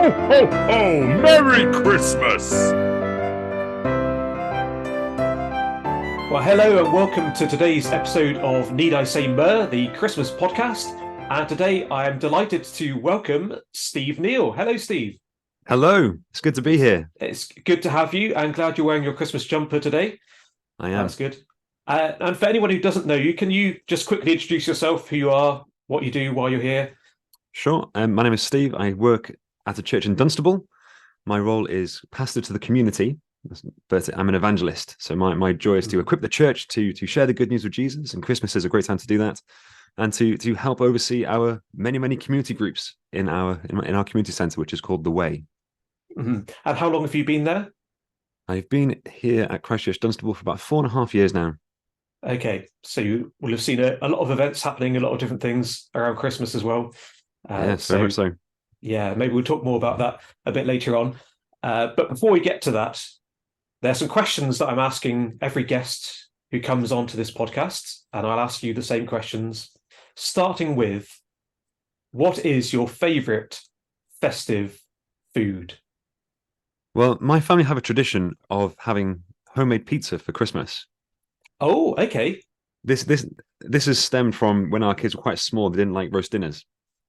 Ho, ho, ho! Merry Christmas! Well, hello and welcome to today's episode of Need I Say Myrrh, the Christmas podcast. And today I am delighted to welcome Steve Neal. Hello, Steve. Hello, it's good to be here. It's good to have you. I'm glad you're wearing your Christmas jumper today. I am. That's good. And for anyone who doesn't know you, can you just quickly introduce yourself, who you are, what you do while you're here? Sure. My name is Steve. I work at a church in Dunstable. My role is pastor to the community, but I'm an evangelist. So my joy is to equip the church to share the good news with Jesus, and Christmas is a great time to do that, and to help oversee our many community groups in our community centre, which is called The Way. Mm-hmm. And how long have you been there? I've been here at Christchurch Dunstable for about 4.5 years now. Okay, so you will have seen a lot of events happening, a lot of different things around Christmas as well. Yes, very much so. Yeah, maybe we'll talk more about that a bit later on. But before we get to that, there's some questions that I'm asking every guest who comes onto this podcast, and I'll ask you the same questions, starting with, what is your favourite festive food? Well, my family have a tradition of having homemade pizza for Christmas. Oh, okay. This has stemmed from when our kids were quite small. They didn't like roast dinners.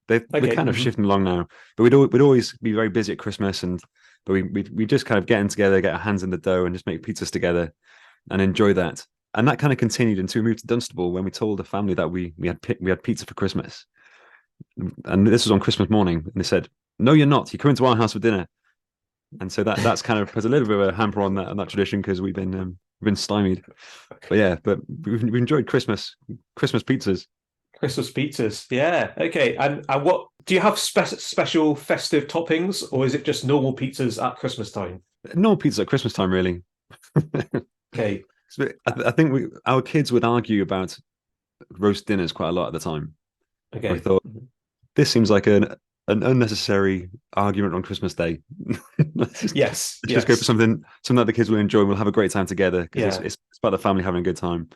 They're kind of shifting along now, but we'd always be very busy at Christmas, but we just kind of get in together, get our hands in the dough, and just make pizzas together, and enjoy that. And that kind of continued until we moved to Dunstable, when we told the family that we had pizza for Christmas, and this was on Christmas morning, and they said, "No, you're not. You're coming to our house for dinner." And so that's kind of has a little bit of a hamper on that tradition, because we've been stymied. But yeah, but we've enjoyed Christmas pizzas. Christmas pizzas, yeah. Okay, and what do you have special festive toppings, or is it just normal pizzas at Christmas time? No pizza at Christmas time, really. Okay. So I think our kids would argue about roast dinners quite a lot at the time. Okay. We thought, this seems like an unnecessary argument on Christmas Day. let's just go for something that the kids will enjoy. We'll have a great time together, because it's about the family having a good time.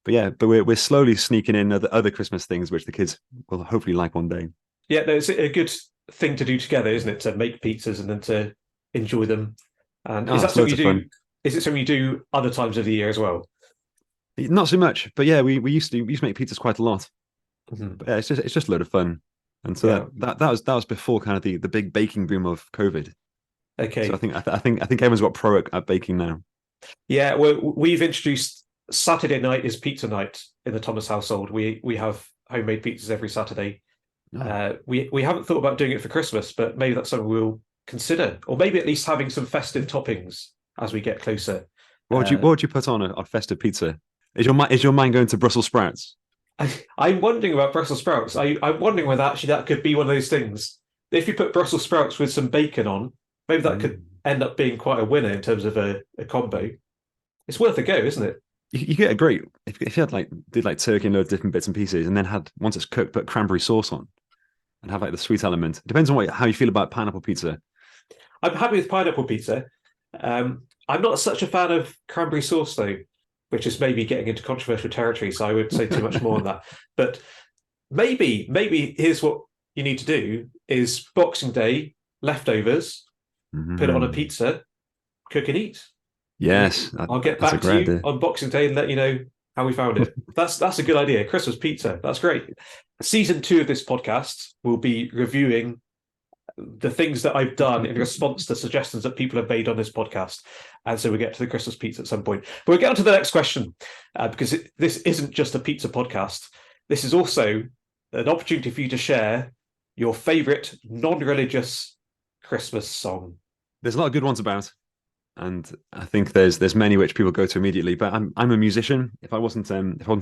But yeah, we're slowly sneaking in other Christmas things which the kids will hopefully like one day. Yeah, no, it's a good thing to do together, isn't it? To make pizzas and then to enjoy them. And is that something you do? Fun. Is it something you do other times of the year as well? Not so much, but yeah, we used to make pizzas quite a lot. Mm-hmm. But yeah, it's just a load of fun. And so that was before kind of the big baking boom of COVID. Okay. So I think everyone's got pro at baking now. Yeah, well, we've introduced Saturday night is pizza night in the Thomas household. We have homemade pizzas every Saturday. Oh. We haven't thought about doing it for Christmas, but maybe that's something we'll consider, or maybe at least having some festive toppings as we get closer. What would you put on a festive pizza? Is your mind going to Brussels sprouts? I'm wondering about Brussels sprouts. I'm wondering whether actually that could be one of those things. If you put Brussels sprouts with some bacon on, maybe that could end up being quite a winner in terms of a combo. It's worth a go, isn't it? You get a great, if you had did turkey and loads of different bits and pieces, and then had, once it's cooked, put cranberry sauce on and have the sweet element. It depends on how you feel about pineapple pizza. I'm happy with pineapple pizza. I'm not such a fan of cranberry sauce though, which is maybe getting into controversial territory, so I would say too much more on that. But maybe here's what you need to do is Boxing Day, leftovers, put it on a pizza, cook and eat. Yes. I'll get back to you on Boxing Day and let you know how we found it. That's a good idea. Christmas pizza. That's great. Season 2 of this podcast will be reviewing the things that I've done in response to suggestions that people have made on this podcast. And so we get to the Christmas pizza at some point. But we'll get on to the next question, because this isn't just a pizza podcast. This is also an opportunity for you to share your favourite non-religious Christmas song. There's a lot of good ones about, and I think there's many which people go to immediately. But I'm a musician. If I wasn't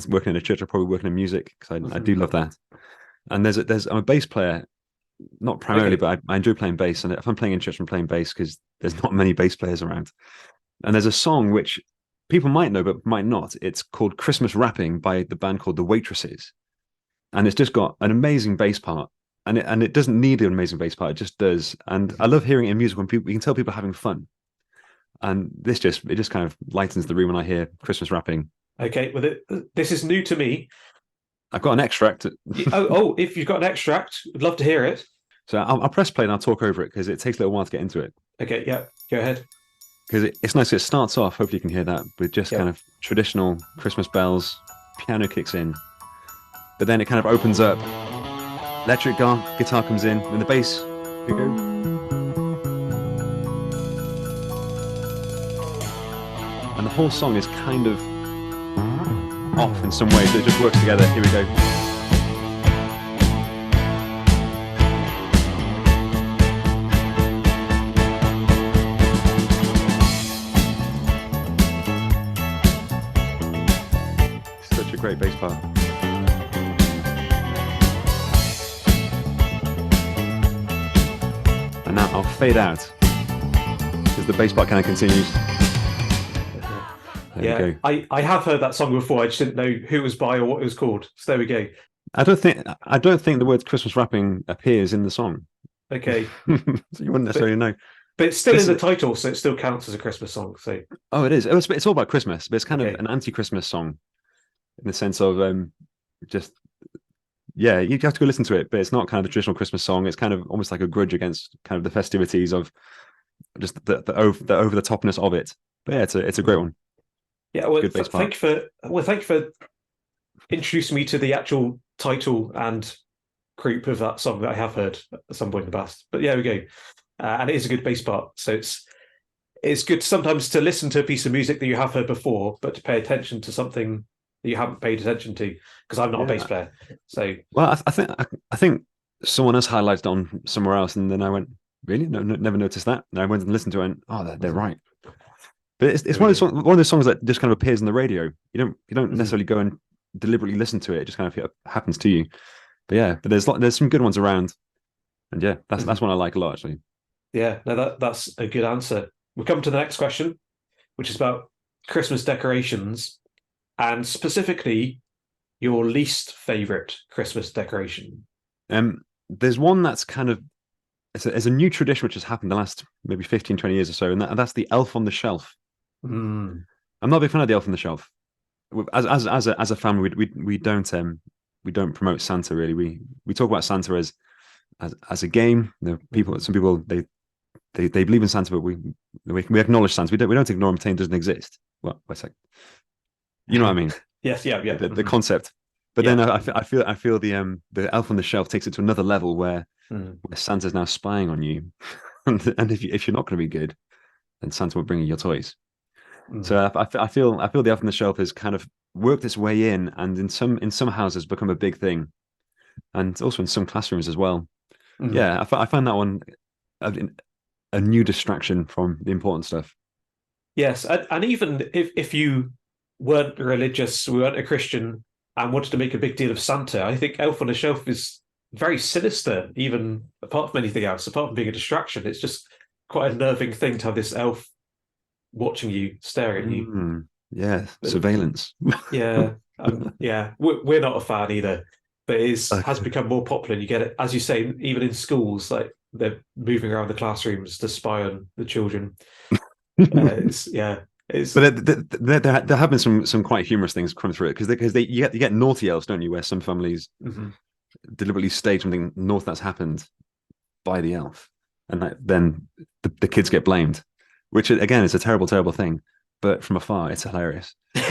working in a church, I'd probably work in music, because I do love that. And I'm a bass player, not primarily, but I enjoy playing bass. And if I'm playing in church, I'm playing bass because there's not many bass players around. And there's a song which people might know but might not. It's called "Christmas Wrapping" by the band called The Waitresses, and it's just got an amazing bass part. And it doesn't need an amazing bass part; it just does. And I love hearing it in music when you can tell people are having fun. And it just kind of lightens the room when I hear "Christmas Wrapping." Okay, well, this is new to me. I've got an extract. If you've got an extract, I'd love to hear it. So I'll press play and I'll talk over it because it takes a little while to get into it. Okay, yeah, go ahead. Because it's nice. It starts off. Hopefully, you can hear that with just Yeah. kind of traditional Christmas bells. Piano kicks in, but then it kind of opens up. Electric guitar comes in, and the bass. Here we go. And the whole song is kind of off in some ways. It just works together. Here we go. Such a great bass part. And now I'll fade out because the bass part kind of continues. There we go. I have heard that song before. I just didn't know who it was by or what it was called. So there we go. I don't think the word Christmas wrapping appears in the song. Okay. So you wouldn't necessarily know. But it's still in the title, so it still counts as a Christmas song. So it is. It's all about Christmas, but it's kind Okay. of an anti-Christmas song in the sense of just yeah, you have to go listen to it, but it's not kind of the traditional Christmas song. It's kind of almost like a grudge against kind of the festivities of just the over the topness of it. But yeah, it's a great one. yeah, well, Good bass thank you for introducing me to the actual title and group of that song that I have heard at some point in the past. But yeah, we go. And it is a good bass part. So it's good sometimes to listen to a piece of music that you have heard before, but to pay attention to something that you haven't paid attention to, because I'm not a bass player. So well, I think someone else highlighted on somewhere else, and then I went, really? No, never noticed that. And I went and listened to it, and they're right. But it's one of those songs that just kind of appears on the radio. You don't necessarily go and deliberately listen to it. It just kind of happens to you. But yeah, there's some good ones around, and yeah, that's one I like a lot actually. Yeah, no, that's a good answer. We come to the next question, which is about Christmas decorations, and specifically your least favorite Christmas decoration. There's one that's kind of it's a new tradition which has happened the last maybe 15, 20 years or so, and that's the elf on the shelf. I'm not a big fan of the elf on the shelf. As a family, we don't promote Santa really. We talk about Santa as a game. Some people they believe in Santa, but we acknowledge Santa. We don't ignore him, pretend he doesn't exist. Well, wait a sec. You know what I mean? Yes, yeah. The concept. But then I feel the elf on the shelf takes it to another level where Santa's now spying on you, and if you're not going to be good, then Santa will bring you your toys. So I feel the elf on the shelf has kind of worked its way in, and in some houses become a big thing, and also in some classrooms as well. Yeah, I find that one a new distraction from the important stuff. Yes, and even if you weren't religious, weren't a Christian, and wanted to make a big deal of Santa, I think Elf on the Shelf is very sinister, even apart from anything else, apart from being a distraction. It's just quite a nerving thing to have this elf watching you, staring at you. Yeah, surveillance. Yeah, we're not a fan either, but has become more popular. And you get it, as you say, even in schools, like they're moving around the classrooms to spy on the children. But there have been some quite humorous things coming through it because you get naughty elves, don't you? Where some families deliberately stage something naughty that's happened by the elf, and then the kids get blamed, which again is a terrible thing. But from afar, it's hilarious. We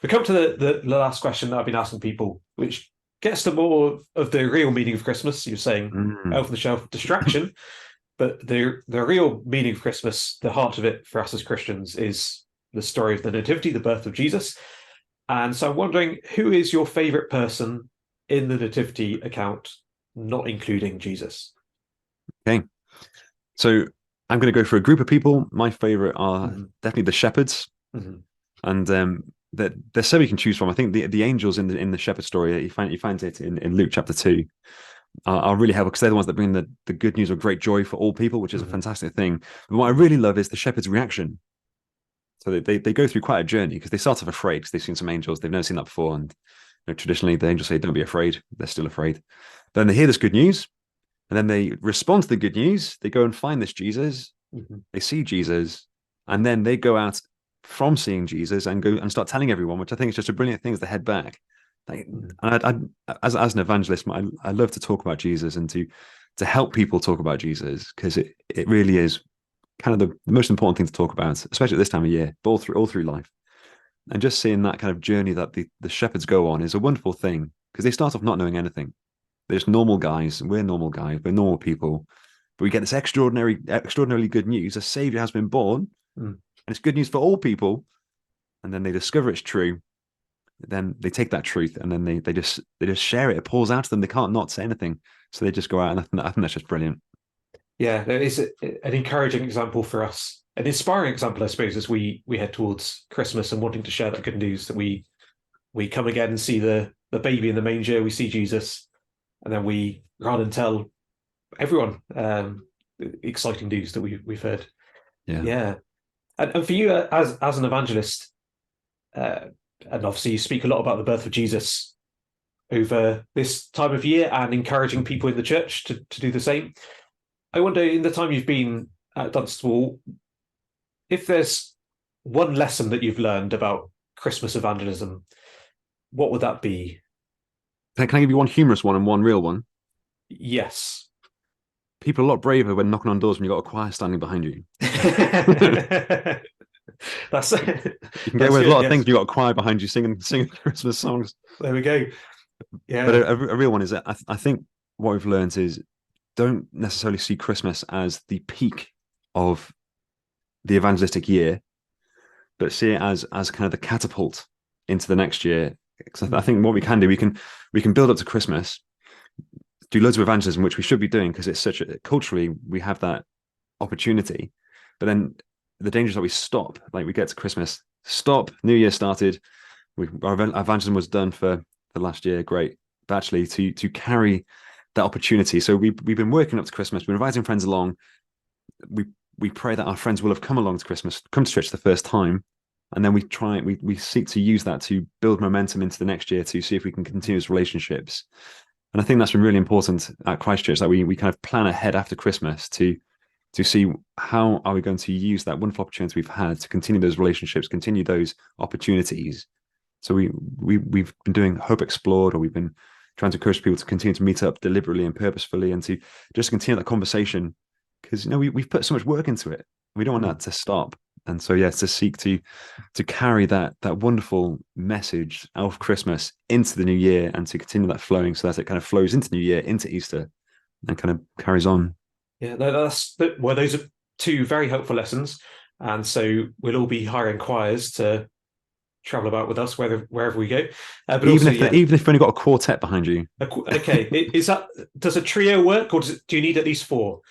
come to the last question that I've been asking people, which gets to more of the real meaning of Christmas. You're saying Elf on the Shelf distraction. But the real meaning of Christmas, the heart of it for us as Christians, is the story of the Nativity, the birth of Jesus. And so I'm wondering, who is your favorite person in the Nativity account, not including Jesus? Okay. So I'm going to go for a group of people. My favorite are definitely the shepherds. And there's so you can choose from. I think the angels in the shepherd story, you find it in Luke chapter 2. Are really helpful because they're the ones that bring the good news of great joy for all people, which is a fantastic thing. But what I really love is the shepherd's reaction. So they go through quite a journey because they start off afraid because they've seen some angels. They've never seen that before. And traditionally, the angels say, don't be afraid. They're still afraid. But then they hear this good news. And then they respond to the good news. They go and find this Jesus. They see Jesus. And then they go out from seeing Jesus and go and start telling everyone, which I think is just a brilliant thing, as they head back. Like, as an evangelist, I love to talk about Jesus and to help people talk about Jesus, because it really is kind of the most important thing to talk about, especially at this time of year, but all through life. And just seeing that kind of journey that the shepherds go on is a wonderful thing, because they start off not knowing anything. They're just normal guys. We're normal guys. We're normal people. But we get this extraordinarily good news. A savior has been born, and it's good news for all people. And then they discover it's true. Then they take that truth, and then they just share it. It pours out of them. They can't not say anything. So they just go out, and I think that's just brilliant. Yeah, it's an encouraging example for us, an inspiring example, I suppose, as we head towards Christmas and wanting to share that good news, that we come again and see the baby in the manger. We see Jesus, and then we run and tell everyone exciting news that we've heard. Yeah. And for you as an evangelist, and obviously you speak a lot about the birth of Jesus over this time of year and encouraging people in the church to do the same. I wonder, in the time you've been at Dunstable, if there's one lesson that you've learned about Christmas evangelism, what would that be? Can I give you one humorous one and one real one? Yes. People are a lot braver when knocking on doors when you've got a choir standing behind you. That's You can get away with a lot of things when you've got a choir behind you singing Christmas songs. There we go. Yeah. But a real one is that I think what we've learned is, don't necessarily see Christmas as the peak of the evangelistic year, but see it as kind of the catapult into the next year. Because I think what we can do, we can build up to Christmas, do loads of evangelism, which we should be doing, because it's culturally we have that opportunity. But then the danger is that we stop, like we get to Christmas, stop, New Year started, our evangelism was done for the last year, great. But actually to carry that opportunity. So we've been working up to Christmas, we're inviting friends along. We pray that our friends will have come along to Christmas, come to church the first time, and then we seek to use that to build momentum into the next year to see if we can continue those relationships. And I think that's been really important at Christchurch, that we kind of plan ahead after Christmas to see how are we going to use that wonderful opportunity we've had to continue those relationships, continue those opportunities. So we've been doing Hope Explored, or we've been trying to encourage people to continue to meet up deliberately and purposefully, and to just continue that conversation, because we've put so much work into it. We don't want that to stop. And so to seek to carry that wonderful message of Christmas into the new year, and to continue that flowing, so that it kind of flows into New Year, into Easter, and kind of carries on. Yeah, those are two very helpful lessons. And so we'll all be hiring choirs to travel about with us wherever we go. But even if you've only got a quartet behind you. Okay, does a trio work, or do you need at least four?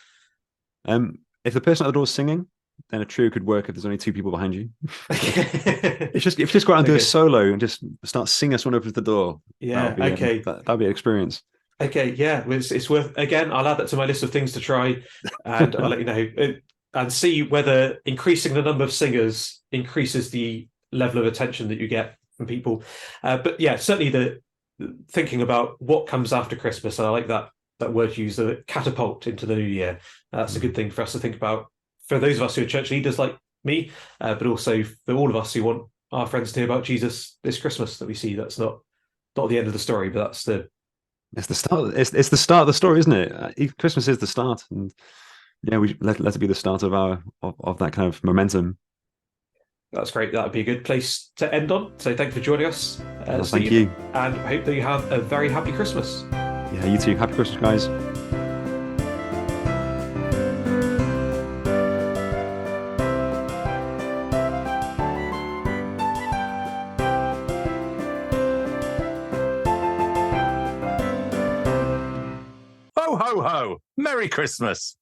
If the person at the door is singing, then a trio could work if there's only two people behind you. If you just go out and do a solo and just start singing as one opens the door. Yeah, that'll be an experience. Okay, yeah, it's worth. Again, I'll add that to my list of things to try, and I'll let you know, and see whether increasing the number of singers increases the level of attention that you get from people. But yeah, certainly the thinking about what comes after Christmas, and I like that word used, the catapult into the new year. That's a good thing for us to think about, for those of us who are church leaders like me, but also for all of us who want our friends to hear about Jesus this Christmas, that we see that's not the end of the story, but it's the start. It's the start of the story, isn't it? Christmas is the start, and we let it be the start of of that kind of momentum. That's great. That would be a good place to end on. So thank you for joining us. Thank you, and I hope that you have a very happy Christmas. Yeah, you too. Happy Christmas, guys. Ho, ho, ho! Merry Christmas!